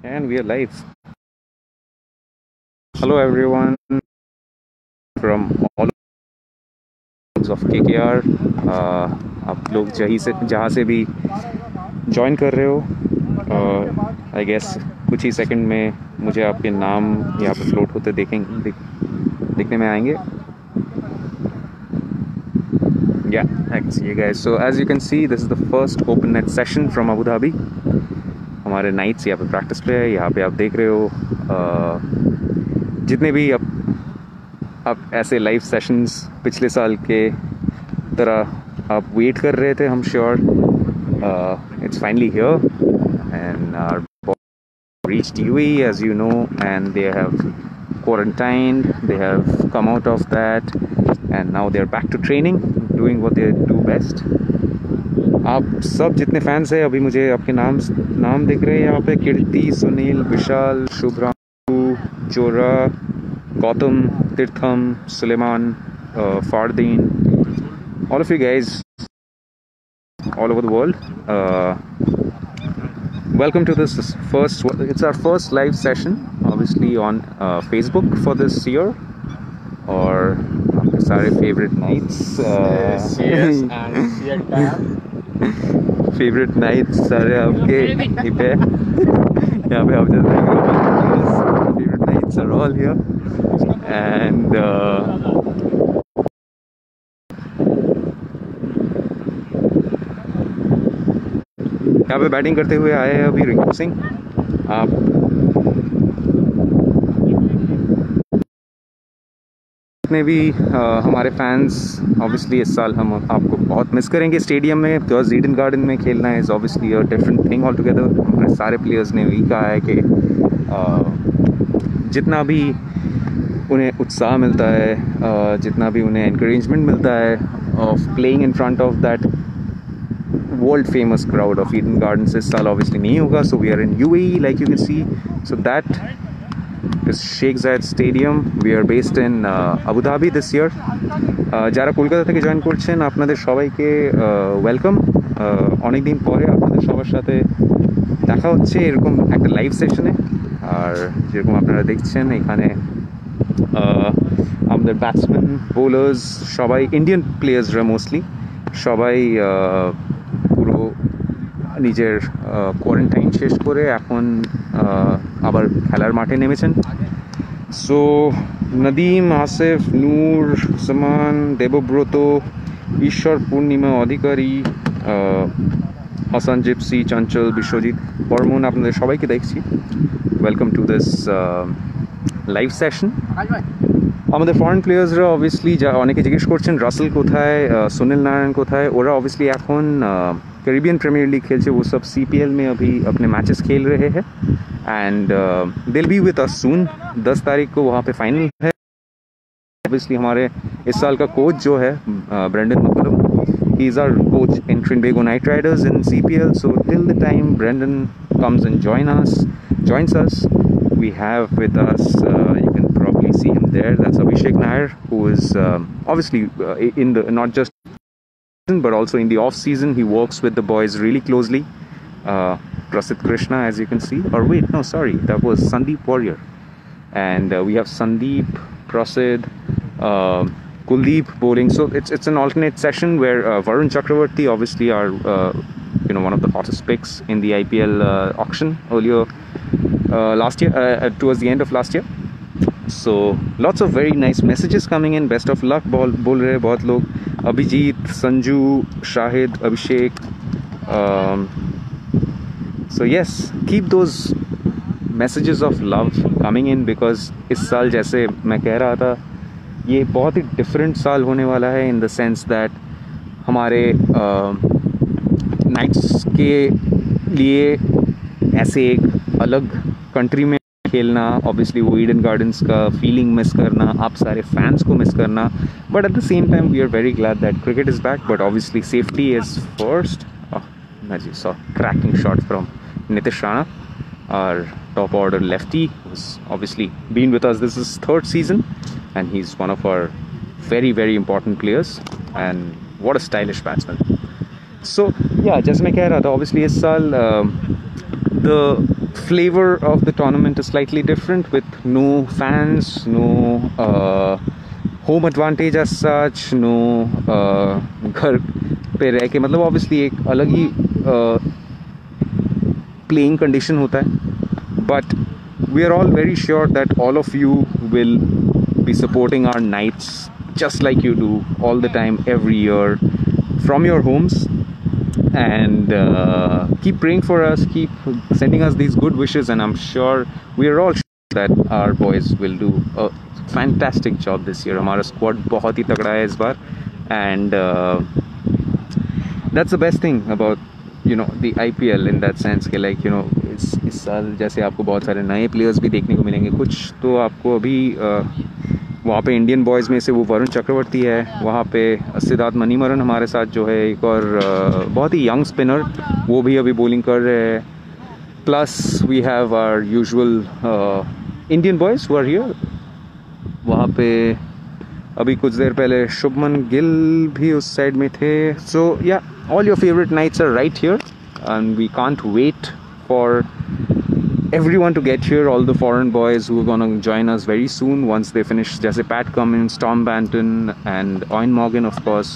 And we are live. Hello everyone from all of KKR. आप लोग जहाँ से भी ज्वाइन कर रहे हो, आई गेस कुछ ही सेकंड में मुझे आपके नाम यहाँ पे फ्लोट होते देखने में आएंगे. Yeah, I can see you guys. So as you can see, this is the first open net session from Abu Dhabi. हमारे नाइट्स यहाँ पे प्रैक्टिस पे है. यहाँ पे आप देख रहे हो जितने भी अब ऐसे लाइव सेशंस पिछले साल के तरह आप वेट कर रहे थे. हम sure it's finally here and our reached UAE, as you know, and they have quarantined, they have come out of that, and now they're back to training, doing what they do best. आप सब जितने fans हैं अभी मुझे आपके नाम दिख रहे हैं यहाँ पे. कीर्ति, सुनील, विशाल, शुभ्रांशु, जोरा, Gautam, Theertham, Suleman, Fardeen, all of you guys all over the world. Welcome to this it's our first live session obviously on Facebook for this year. और आपके सारे favorite nights favorite nights सारे आपके यहाँ पे आप जैसे favorite nights are all here and यहाँ पे बैटिंग करते हुए आए हैं अभी रिंकू सिंह. आप जितने भी हमारे फैंस ऑब्वियसली इस साल हम आपको बहुत मिस करेंगे स्टेडियम में, बिकॉज ईडन गार्डन में खेलना is obviously a different thing all together. हमारे सारे प्लेयर्स ने भी कहा है कि जितना भी उन्हें उत्साह मिलता है, जितना भी उन्हें एनकरेजमेंट मिलता है of playing in front of that world famous crowd of Eden Gardens this साल obviously नहीं होगा. So we are in UAE like you can see. So that is Sheikh Zayed Stadium. We are based in Abu Dhabi this year. যারা কলকাতা থেকে join করছেন আপনাদের সবাইকে welcome. অনেক দিন পরে আপনাদের সবার সাথে দেখা হচ্ছে এরকম একটা লাইভ সেশনে. আর যেরকম আপনারা দেখছেন এখানে আমাদের ব্যাটসম্যান, বোলার্স সবাই ইন্ডিয়ান প্লেয়ার্সরা মোস্টলি সবাই পুরো নিজের কোয়ারেন্টাইন শেষ করে এখন আবার খেলার মাঠে নেমেছেন. সো নদীম, আসিফ, নূর, সমান, দেবব্রত, ঈশ্বর, পূর্ণিমা অধিকারী, হাসান, জিপসি, চঞ্চল, বিশ্বজিৎ বর্মন আপনাদের সবাইকে দেখছি. Welcome to this live session. আমাদের ফরেন প্লেয়ার্সরা অবভিয়াসলি যা অনেকে জিজ্ঞেস করছেন রাসেল কোথায়, सुनील नारायण কোথায়, ওরা ऑब्वियसली এখন कैरिबियन प्रीमियर लीग खेलते, वो सब CPL में अभी अपने मैचेस खेल रहे हैं एंड दिल बी विद अस सून. 10 तारीख को वहाँ पे फाइनल है. ऑब्वियसली हमारे इस साल का कोच जो है Brendon McCullum, he is our coach in Trinbago Knight Riders in CPL. So till the time Brendon comes and joins us, we have with us you can probably see him there, that's Abhishek Nair, who is obviously in the not just but also in the off season he works with the boys really closely. Prasid Krishna, as you can see, or wait, no, sorry, that was Sandeep Warrior. And we have Sandeep, Prasid, Kuldeep bowling. So it's an alternate session where Varun Chakravarti obviously are one of the hottest picks in the IPL auction earlier last year, towards the end of last year. So lots of very nice messages coming in. Best of luck बोल रहे हैं बहुत लोग. अभिजीत, संजू, शाहिद, अभिषेक. So yes, keep those messages of love coming in because इस साल जैसे मैं कह रहा था ये बहुत ही डिफरेंट साल होने वाला है in the sense that हमारे नाइट्स के लिए ऐसे एक अलग कंट्री में खेलना, ऑब्वियसली वो ईडन गार्डन्स का फीलिंग मिस करना, आप सारे फैंस को मिस करना, but at the same time we are very glad that cricket is back. But obviously safety is first. जी saw cracking shot from Nitish Rana, our top order lefty, who's obviously been with us. This is 3rd season and he's one of our very very important players and what a stylish batsman. So yeah, जैसे मैं कह रहा था obviously इस साल the flavor of the tournament is slightly different with no fans, no home advantage as such, no घर पे रह के मतलब obviously एक अलग ही playing condition होता है, but we are all very sure that all of you will be supporting our Knights just like you do all the time every year from your homes, and keep praying for us, keep sending us these good wishes, and I'm sure we are all sure that our boys will do a fantastic job this year. हमारा squad बहुत ही तगड़ा है इस बार, and that's the best thing about the IPL in that sense कि like इस साल जैसे आपको बहुत सारे नए प्लेयर्स भी देखने को मिलेंगे. कुछ तो आपको अभी वहाँ पे इंडियन बॉयज़ में से वो वरुण चक्रवर्ती है, वहाँ पे सिद्धार्थ मनीमरन हमारे साथ जो है एक और बहुत ही यंग स्पिनर, वो भी अभी बॉलिंग कर रहे हैं. Plus we have our usual Indian boys who are here. वहाँ पे अभी कुछ देर पहले शुभमन गिल भी उस साइड में थे. सो या all your favorite Knights are right here, and we can't wait for everyone to get here. All the foreign boys who are going to join us very soon once they finish, जैसे Pat Cummins, Tom Banton and Eoin Morgan of course.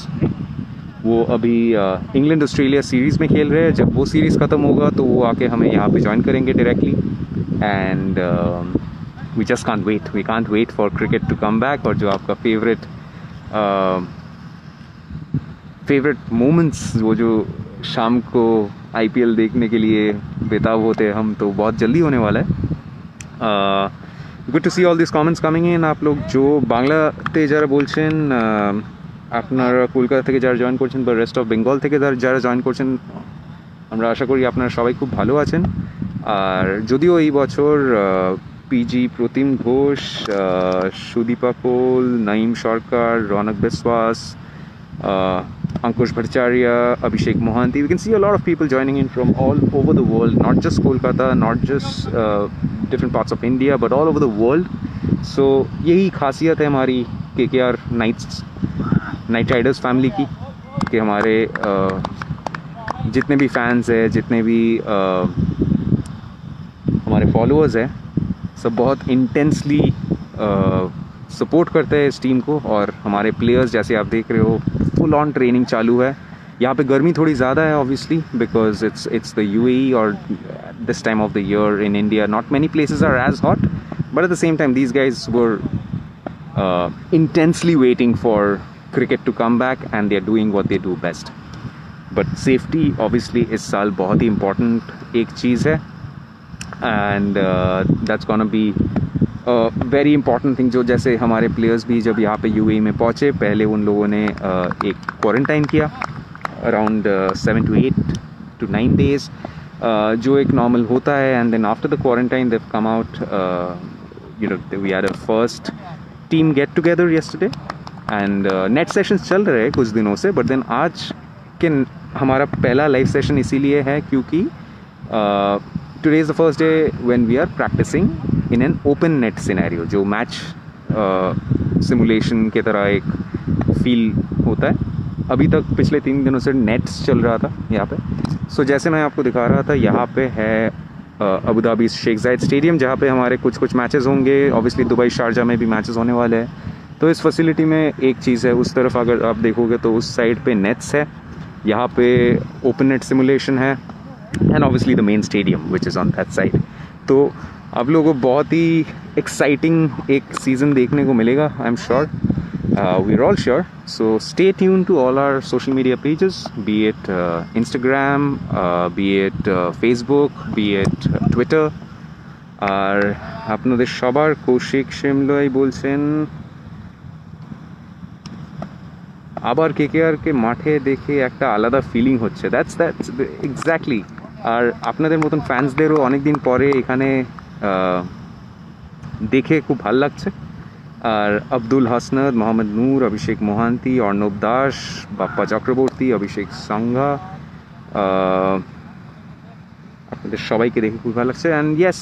वो अभी England Australia series में खेल रहे हैं. जब वो series ख़त्म होगा तो वो आके हमें यहाँ पे ज्वाइन करेंगे directly, and we just can't wait. We can't wait for cricket to come back. और जो आपका फेवरेट मोमेंट्स वो जो शाम को IPL देखने के लिए बेताब होते हैं हम, तो बहुत जल्दी होने वाला है. Good to see all this comments coming in. आप लोग जो বাংলাতে যারা বলছেন আপনারা কলকাতা থেকে যারা জয়েন করছেন বা রেস্ট অফ বেঙ্গল থেকে যারা জয়েন করছেন, আমরা আশা করি আপনারা সবাই খুব ভালো আছেন. আর যদিও এই বছর পিজি প্রতিম ঘোষ, সুদীপা কোল, নাইম সরকার, রনক বিশ্বাস, Ankush Bhattacharya, Abhishek Mohanty, we can see a lot of people joining in from all over the world, not just Kolkata, not just different parts of India, but all over the world. So यही खासियत है हमारी KKR night Riders family की, कि हमारे जितने भी fans हैं, जितने भी हमारे फॉलोअर्स हैं, सब बहुत इंटेंसली सपोर्ट करते हैं इस टीम को. और हमारे प्लेयर्स जैसे आप देख रहे हो फुल ऑन ट्रेनिंग चालू है. यहाँ पे गर्मी थोड़ी ज़्यादा है obviously because it's the UAE, और this time of the year in India not many places are as hot, but at the same time these guys were intensely waiting for cricket to come back, and they are doing what they do best. But safety obviously इस साल बहुत ही important एक चीज़ है, and that's gonna be very important thing. जो जैसे हमारे प्लेयर्स भी जब यहाँ पे UAE में पहुँचे, पहले उन लोगों ने एक क्वारंटाइन किया अराउंड 7 to 8 to 9 days, जो एक नॉर्मल होता है. And then after the quarantine they come out. We had a first team get together yesterday, and net sessions चल रहे हैं कुछ दिनों से, बट देन आज के हमारा पहला लाइव सेशन इसीलिए है क्योंकि today is the first day when we are practising in an open net scenario, जो मैच सिमुलेशन के तरह एक फील होता है. अभी तक पिछले 3 दिनों से नेट्स चल रहा था यहाँ पे. सो जैसे मैं आपको दिखा रहा था, यहाँ पे है अबू धाबी शेख जायद स्टेडियम, जहाँ पे हमारे कुछ मैचेस होंगे. ऑब्वियसली दुबई शारजा में भी मैचेस होने वाले हैं. तो इस फैसिलिटी में एक चीज़ है, उस तरफ अगर आप देखोगे तो उस साइड पे नेट्स है, यहाँ पे ओपन नेट सिमुलेशन है, and obviously the main stadium which is on that side. तो आप लोगों को बहुत ही एक्साइटिंग एक सीज़न देखने को मिलेगा, I am sure. We are all sure. So stay tune to all our social media pages, be it Instagram, be it Facebook, be it Twitter. আর আপনাদের সবার কৌশিক শিমলাই বলছেন আবার কেকেআরকে মাঠে দেখে একটা আলাদা ফিলিং হচ্ছে. That's exactly. আর আপনাদের মতন ফ্যান্সদেরও অনেকদিন পরে এখানে দেখে খুব ভালো লাগছে. আর আব্দুল হাসনাদ, মোহাম্মদ নূর, অভিষেক মোহান্তি, অর্ণব দাস, বাপ্পা চক্রবর্তী, অভিষেক সাঙ্ঘা, আপনাদের সবাইকে দেখে খুব ভালো লাগছে. And yes,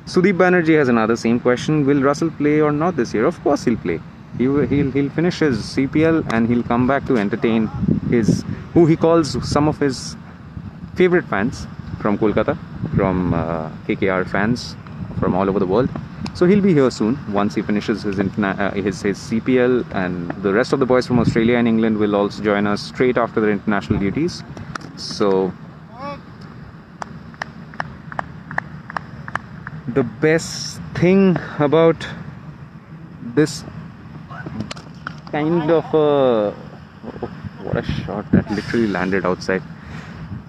Sudeep Banerjee has another same question. Will Russell play or not this year? Of course he'll play. He'll finish his CPL and he'll come back to entertain who he calls some of his favorite fans from Kolkata. from KKR fans from all over the world. So he'll be here soon once he finishes his CPL, and the rest of the boys from Australia and England will also join us straight after their international duties. So the best thing about this kind of a, oh, what a shot that literally landed outside.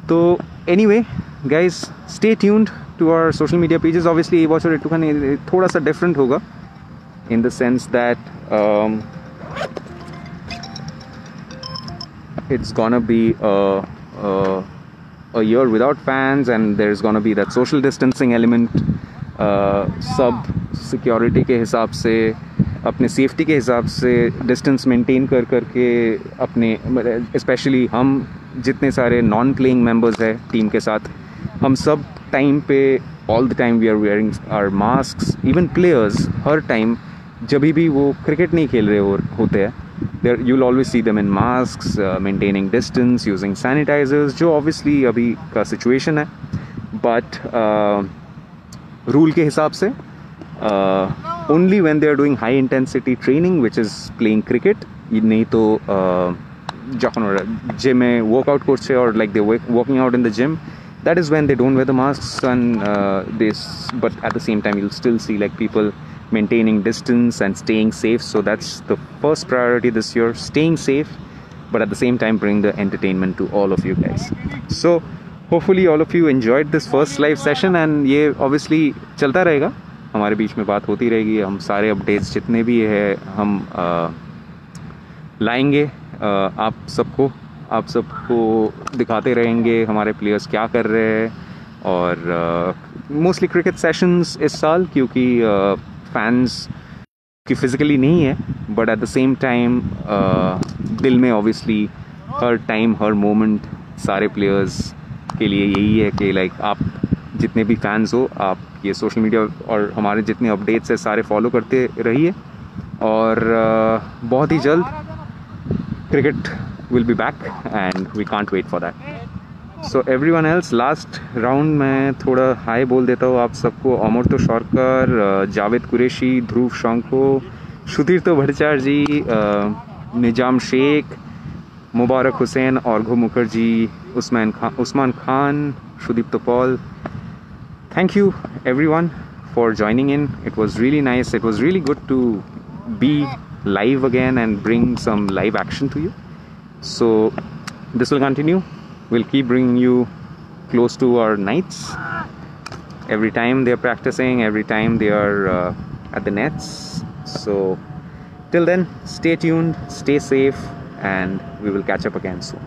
So anyway guys, stay tuned to our social media pages. Obviously watch it thoda sa different hoga, in the sense that it's gonna be a year without fans, and there's gonna be that social distancing element. सब security के हिसाब से, अपने safety के हिसाब से distance maintain कर करके, अपने स्पेशली हम जितने सारे नॉन प्लेइंग मेंबर्स हैं टीम के साथ, हम सब टाइम पे all the time we are wearing our masks. Even players हर टाइम जब भी वो क्रिकेट नहीं खेल रहे होते हैं, there you will always see them in masks, maintaining distance, using sanitisers, जो ऑब्वियसली अभी का सिचुएशन है. बट रूल के हिसाब से only when they are doing high intensity training which is playing cricket, नहीं तो যখন ওরা জিমে ওয়ার্কআউট করছে or like they working out in the gym, that is when they don't wear the masks, and but at the same time you'll still see like people maintaining distance and staying safe. So that's the first priority this year, staying safe, but at the same time bring the entertainment to all of you guys. So hopefully all of you enjoyed this first live session, and ये obviously चलता रहेगा, हमारे बीच में बात होती रहेगी. हम सारे अपडेट्स जितने भी है हम लाएंगे आप सबको दिखाते रहेंगे हमारे प्लेयर्स क्या कर रहे हैं. और मोस्टली क्रिकेट सेशंस इस साल, क्योंकि फैंस की फिज़िकली नहीं है, but at the same time दिल में ऑब्वियसली हर टाइम हर मोमेंट सारे प्लेयर्स के लिए यही है कि लाइक आप जितने भी फैंस हो, आप ये सोशल मीडिया और हमारे जितने अपडेट्स है सारे फॉलो करते रहिए. और बहुत ही जल्द cricket will be back and we can't wait for that. So everyone else, last round मैं थोड़ा हाई बोल देता हूँ आप सबको. अमर्त्य सरकार, जावेद कुरैशी, ध्रुव शंको, सुधीर भट्टाचार्य जी, Nizam Shaikh, Mubarak Hussain, Arghya Mukherjee, Usman Khan, Sudipta Paul. Thank you everyone for joining in. It was really nice. It was really good to be live again and bring some live action to you. So this will continue. We'll keep bringing you close to our nights. Every time they're practicing, every time they are at the nets. So till then, stay tuned, stay safe, and we will catch up again soon.